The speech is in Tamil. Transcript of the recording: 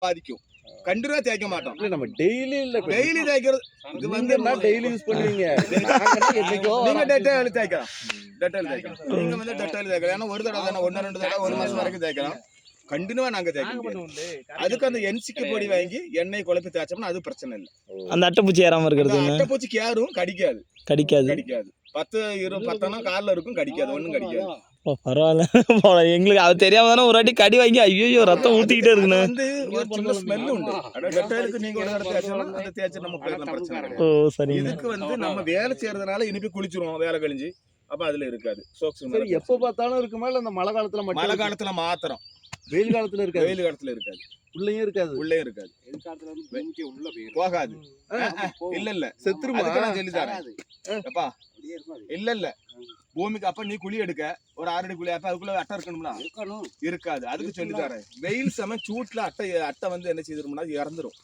பாதிக்கும். கண்டிப்பா தேய்க்க மாட்டோம். நம்ம டெய்லி தேய்க்கிறது இது வந்து டெய்லி யூஸ் பண்ணுவீங்க. நீங்க டெட்டாயில் தேய்க்கலாம். நீங்க வந்து டெட்டாயில் தேய்க்கலாம். ஏன்னா ஒரு தடவை தானே, 1-2 தடவை 1 மாசம் வரைக்கும் தேய்க்கலாம். கண்டினியூவா நாங்க தேய்க்கணும். அதுக்கு அந்த என்சிக்கு பொடி வாங்கி எண்ணெய் குழப்பி தேய்ச்சோம்னா அது பிரச்சனை இல்லை. அந்த அட்டைப்பூச்சி ஏறாம இருக்கிறது. அட்டைப்பூச்சி கேரும் கடிக்காது. 10 கால்ல இருக்கும், கடிக்காது, ஒண்ணும் கடிக்காது. பரவாயில்ல. எங்களுக்கு அது தெரியாம தானே ஒரு வாட்டி கடி வாங்கி ஐயோ ரத்தம் ஊத்திக்கிட்டே இருக்குண்ணே. வந்து ஒரு சின்ன ஸ்மெல் உண்டு. டெட்டாயிலுக்கு நீங்க ஒரு தடவை தேய்ச்சோம்னா அந்த தேய்ச்சி நம்ம போயிடலாம், பிரச்சனை கிடையாது. ஓ சரிங்க. இதுக்கு வந்து நம்ம வேலை செய்யறதுனால இனிப்பி குளிச்சிருவோம் வேலை கழிஞ்சு. அப்ப அதுல இருக்காது சோக்ஸ். எப்ப பார்த்தாலும் இருக்குமா இல்ல அந்த மழை காலத்துல மட்டும்? மழை காலத்துல மாத்திரம். வெயில் காலத்துல இருக்காது. வெயில் காலத்துல இருக்காது. உள்ளேயும் இருக்காது. உள்ளேயும் இருக்காது. போகாது. இல்ல செத்துருமா நான் சொல்லி தரேன். எப்பா இல்ல பூமிக்கு அப்ப நீ குழி எடுக்க ஒரு 6 அடி குழி, அப்ப அதுக்குள்ள அட்டை இருக்கணும்னா இருக்காது. அதுக்கு சொல்லி தரேன். வெயில் சமயம் சூட்ல அட்டை வந்து என்ன செய்திரும்னா இறந்துரும்.